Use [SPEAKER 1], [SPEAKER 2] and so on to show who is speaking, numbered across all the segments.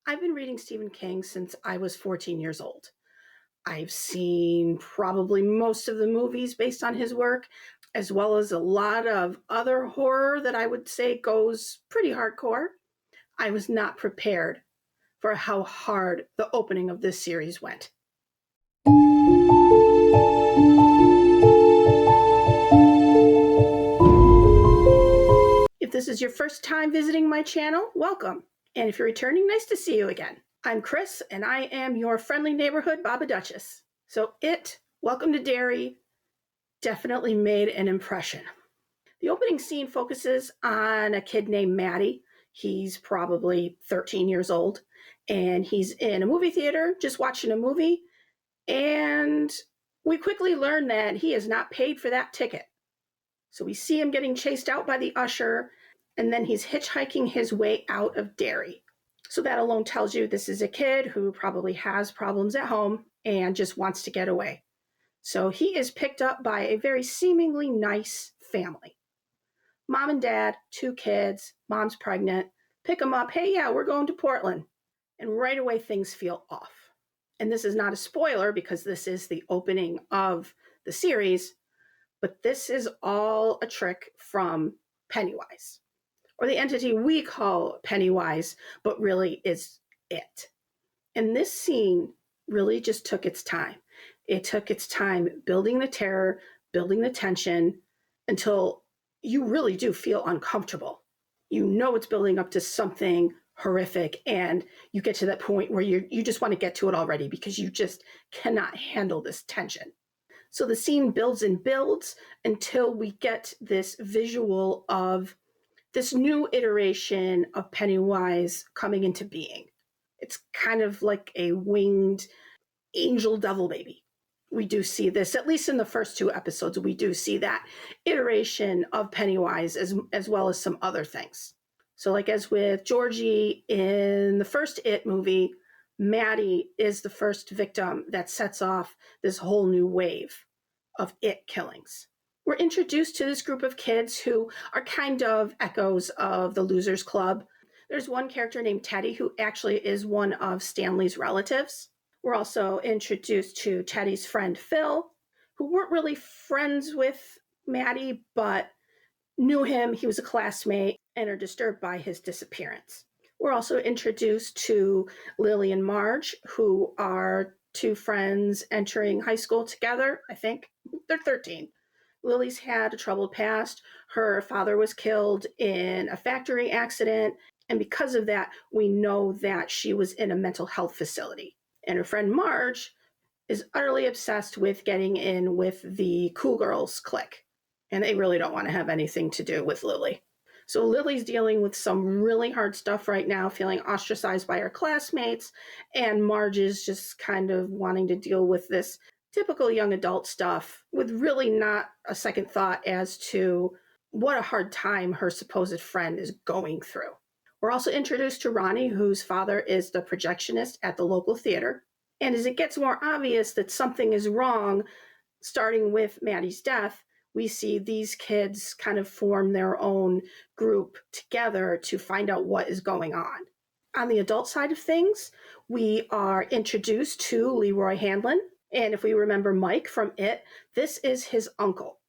[SPEAKER 1] I've been reading Stephen King since I was 14 years old. I've seen probably most of the movies based on his work, as well as a lot of other horror that I would say goes pretty hardcore. I was not prepared for how hard the opening of this series went. If this is your first time visiting my channel, welcome. And if you're returning, nice to see you again. I'm Chris, and I am your friendly neighborhood Baba Duchess. So Welcome to Derry, definitely made an impression. The opening scene focuses on a kid named Maddie. He's probably 13 years old, and he's in a movie theater just watching a movie, and we quickly learn that he has not paid for that ticket. So we see him getting chased out by the usher, and then he's hitchhiking his way out of Derry. So that alone tells you this is a kid who probably has problems at home and just wants to get away. So he is picked up by a very seemingly nice family. Mom and dad, 2 kids, mom's pregnant, pick him up. Hey, yeah, we're going to Portland. And right away, things feel off. And this is not a spoiler because this is the opening of the series, but this is all a trick from Pennywise, or the entity we call Pennywise, but really is it. And this scene really just took its time. It took its time building the terror, building the tension, until you really do feel uncomfortable. You know it's building up to something horrific, and you get to that point where you just want to get to it already because you just cannot handle this tension. So the scene builds and builds until we get this visual of this new iteration of Pennywise coming into being. It's kind of like a winged angel devil baby. We do see this, at least in the first 2 episodes, we do see that iteration of Pennywise as well as some other things. So like as with Georgie in the first It movie, Maddie is the first victim that sets off this whole new wave of It killings. We're introduced to this group of kids who are kind of echoes of the Losers Club. There's one character named Teddy who actually is one of Stanley's relatives. We're also introduced to Teddy's friend Phil, who weren't really friends with Maddie, but knew him. He was a classmate and are disturbed by his disappearance. We're also introduced to Lily and Marge, who are 2 friends entering high school together, I think. They're 13. Lily's had a troubled past. Her father was killed in a factory accident, and because of that, we know that she was in a mental health facility. And her friend Marge is utterly obsessed with getting in with the cool girls clique, and they really don't want to have anything to do with Lily. So Lily's dealing with some really hard stuff right now, feeling ostracized by her classmates, and Marge is just kind of wanting to deal with this typical young adult stuff with really not a second thought as to what a hard time her supposed friend is going through. We're also introduced to Ronnie, whose father is the projectionist at the local theater. And as it gets more obvious that something is wrong, starting with Maddie's death, we see these kids kind of form their own group together to find out what is going on. On the adult side of things, we are introduced to Leroy Handlin. And if we remember Mike from It, this is his uncle.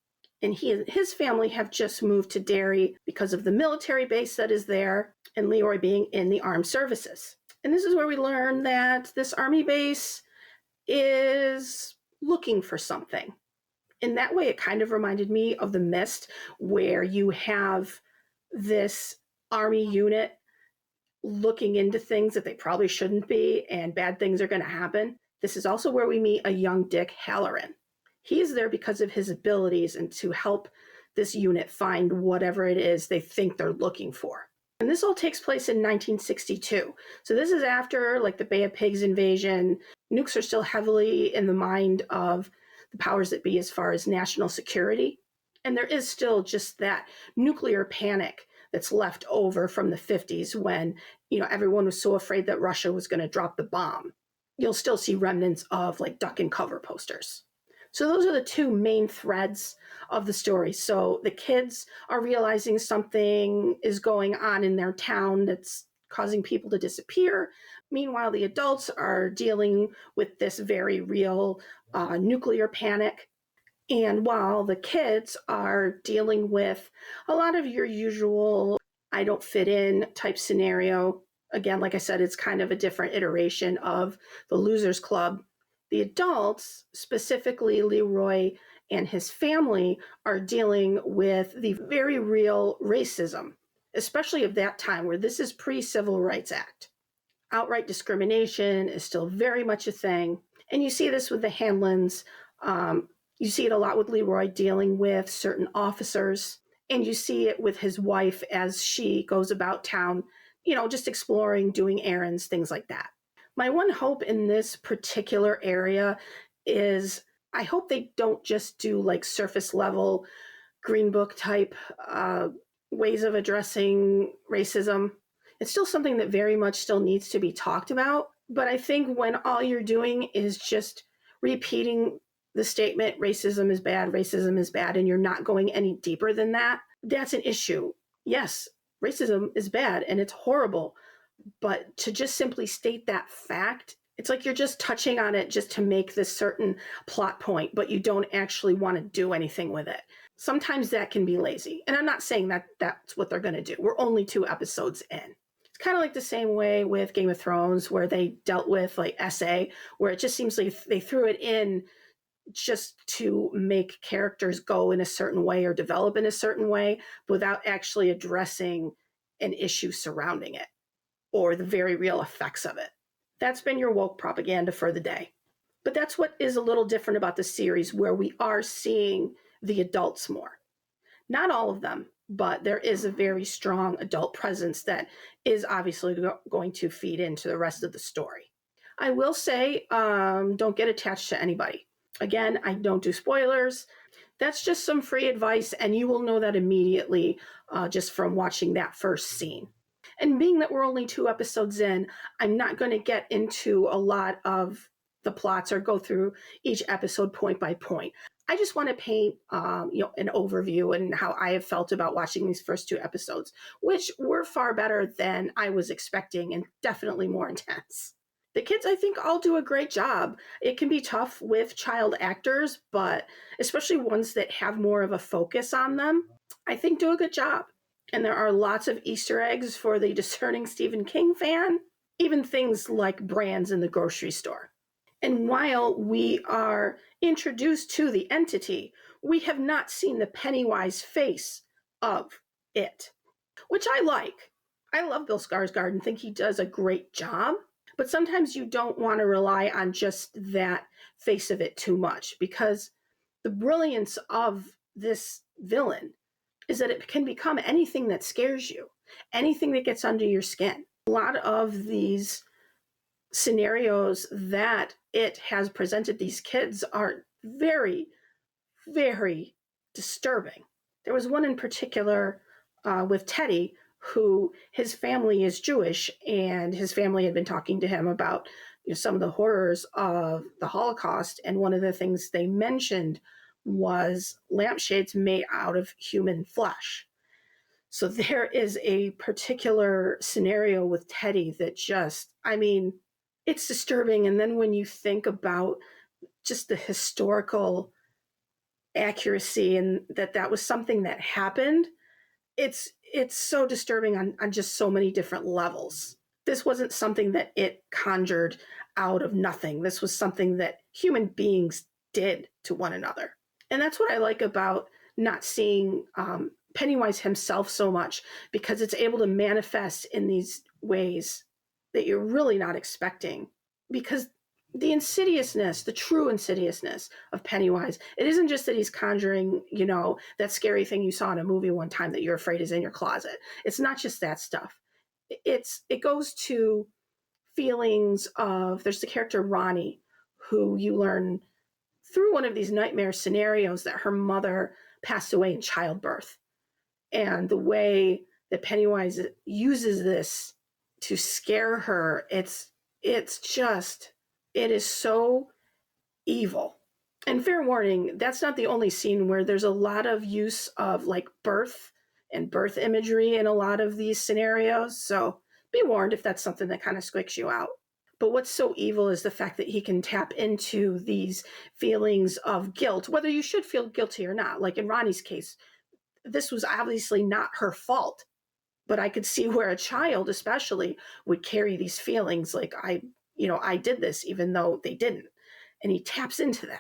[SPEAKER 1] And he and his family have just moved to Derry because of the military base that is there, and Leroy being in the armed services. And this is where we learn that this army base is looking for something. In that way, it kind of reminded me of The Mist, where you have this army unit looking into things that they probably shouldn't be, and bad things are going to happen. This is also where we meet a young Dick Halloran. He's there because of his abilities and to help this unit find whatever it is they think they're looking for. And this all takes place in 1962. So this is after like the Bay of Pigs invasion. Nukes are still heavily in the mind of the powers that be as far as national security. And there is still just that nuclear panic that's left over from the 50s when, everyone was so afraid that Russia was going to drop the bomb. You'll still see remnants of like duck and cover posters. So those are the 2 main threads of the story. So the kids are realizing something is going on in their town that's causing people to disappear. Meanwhile, the adults are dealing with this very real nuclear panic. And while the kids are dealing with a lot of your usual I don't fit in type scenario, again, like I said, it's kind of a different iteration of the Losers Club. The adults, specifically Leroy and his family, are dealing with the very real racism, especially of that time where this is pre-Civil Rights Act. Outright discrimination is still very much a thing. And you see this with the Hanlons. You see it a lot with Leroy dealing with certain officers. And you see it with his wife as she goes about town, just exploring, doing errands, things like that. My one hope in this particular area is I hope they don't just do like surface level Green Book type ways of addressing racism. It's still something that very much still needs to be talked about. But I think when all you're doing is just repeating the statement, racism is bad, and you're not going any deeper than that, that's an issue. Yes, racism is bad and it's horrible. But to just simply state that fact, it's like you're just touching on it just to make this certain plot point, but you don't actually want to do anything with it. Sometimes that can be lazy. And I'm not saying that that's what they're going to do. We're only 2 episodes in. It's kind of like the same way with Game of Thrones, where they dealt with like SA, where it just seems like they threw it in just to make characters go in a certain way or develop in a certain way without actually addressing an issue surrounding it or the very real effects of it. That's been your woke propaganda for the day. But that's what is a little different about the series, where we are seeing the adults more. Not all of them, but there is a very strong adult presence that is obviously going to feed into the rest of the story. I will say, don't get attached to anybody. Again, I don't do spoilers. That's just some free advice, and you will know that immediately just from watching that first scene. And being that we're only 2 episodes in, I'm not going to get into a lot of the plots or go through each episode point by point. I just want to paint an overview and how I have felt about watching these first 2 episodes, which were far better than I was expecting and definitely more intense. The kids, I think, all do a great job. It can be tough with child actors, but especially ones that have more of a focus on them, I think do a good job. And there are lots of Easter eggs for the discerning Stephen King fan, even things like brands in the grocery store. And while we are introduced to the entity, we have not seen the Pennywise face of it, which I like. I love Bill Skarsgård and think he does a great job. But sometimes you don't want to rely on just that face of it too much, because the brilliance of this villain is that it can become anything that scares you, anything that gets under your skin. A lot of these scenarios that it has presented these kids are very, very disturbing. There was one in particular with Teddy, who his family is Jewish, and his family had been talking to him about some of the horrors of the Holocaust. And one of the things they mentioned was lampshades made out of human flesh. So there is a particular scenario with Teddy that just, it's disturbing. And then when you think about just the historical accuracy and that was something that happened, it's so disturbing on just so many different levels. This wasn't something that it conjured out of nothing. This was something that human beings did to one another. And that's what I like about not seeing Pennywise himself so much, because it's able to manifest in these ways that you're really not expecting. Because the insidiousness, the true insidiousness of Pennywise, it isn't just that he's conjuring, that scary thing you saw in a movie one time that you're afraid is in your closet. It's not just that stuff. It goes to feelings of, there's the character Ronnie, who you learn through one of these nightmare scenarios that her mother passed away in childbirth. And the way that Pennywise uses this to scare her, it is so evil. And fair warning, that's not the only scene where there's a lot of use of like birth and birth imagery in a lot of these scenarios. So be warned if that's something that kind of squicks you out. But what's so evil is the fact that he can tap into these feelings of guilt, whether you should feel guilty or not. Like in Ronnie's case, this was obviously not her fault, but I could see where a child especially would carry these feelings like I did this even though they didn't. And he taps into that.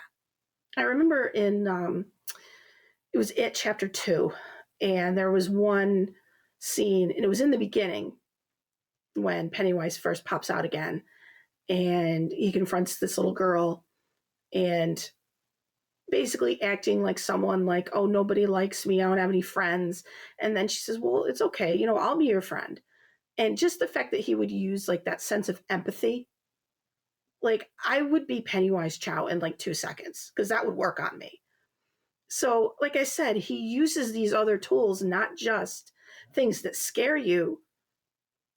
[SPEAKER 1] I remember in it was It Chapter 2, and there was one scene, and it was in the beginning when Pennywise first pops out again, and he confronts this little girl and basically acting like someone like, oh, nobody likes me, I don't have any friends. And then she says, well, it's okay, I'll be your friend. And just the fact that he would use like that sense of empathy, like I would be Pennywise Chow in like 2 seconds because that would work on me. So, like I said, he uses these other tools, not just things that scare you,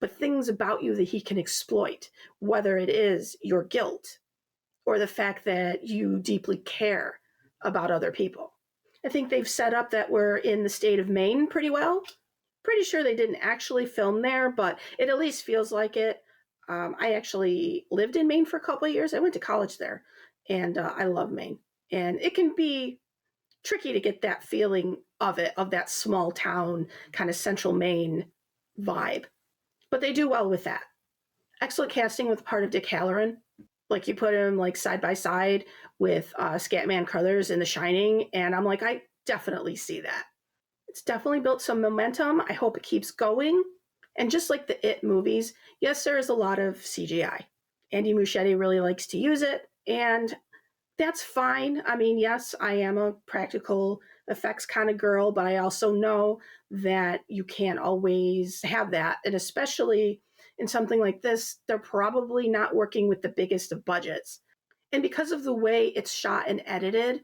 [SPEAKER 1] but things about you that he can exploit, whether it is your guilt or the fact that you deeply care about other people. I think they've set up that we're in the state of Maine pretty well. Pretty sure they didn't actually film there, but it at least feels like it. I actually lived in Maine for a couple of years. I went to college there, and I love Maine. And it can be tricky to get that feeling of it, of that small town, kind of central Maine vibe. But they do well with that. Excellent casting with part of Dick Halloran. Like you put him like side by side with Scatman Crothers in The Shining, and I'm like, I definitely see that. It's definitely built some momentum. I hope it keeps going. And just like the It movies, yes, there is a lot of CGI. Andy Muschietti really likes to use it, and that's fine. I mean, yes, I am a practical effects kind of girl, but I also know that you can't always have that. And especially in something like this, they're probably not working with the biggest of budgets. And because of the way it's shot and edited,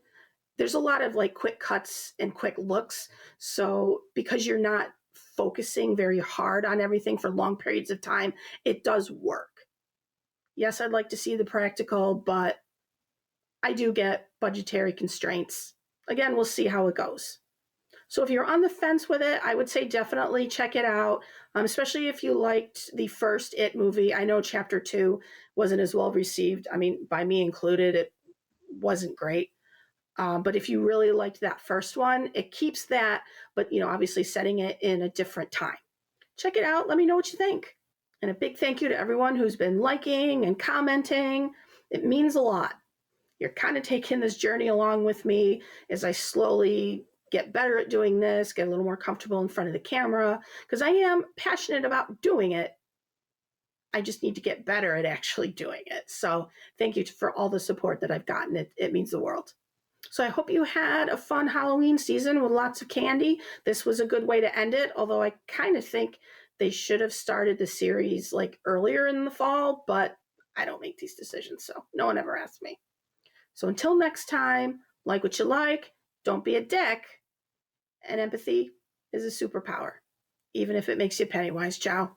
[SPEAKER 1] there's a lot of like quick cuts and quick looks. So because you're not focusing very hard on everything for long periods of time, it does work. Yes, I'd like to see the practical, but I do get budgetary constraints. Again, we'll see how it goes. So if you're on the fence with it, I would say definitely check it out, especially if you liked the first It movie. I know Chapter 2 wasn't as well received. I mean, by me included, it wasn't great. But if you really liked that first one, it keeps that, but obviously setting it in a different time. Check it out. Let me know what you think. And a big thank you to everyone who's been liking and commenting. It means a lot. You're kind of taking this journey along with me as I slowly get better at doing this, get a little more comfortable in front of the camera, because I am passionate about doing it. I just need to get better at actually doing it. So thank you for all the support that I've gotten. It means the world. So I hope you had a fun Halloween season with lots of candy. This was a good way to end it, although I kind of think they should have started the series like earlier in the fall, but I don't make these decisions, so no one ever asked me. So until next time, like what you like, don't be a dick, and empathy is a superpower, even if it makes you Pennywise Chow.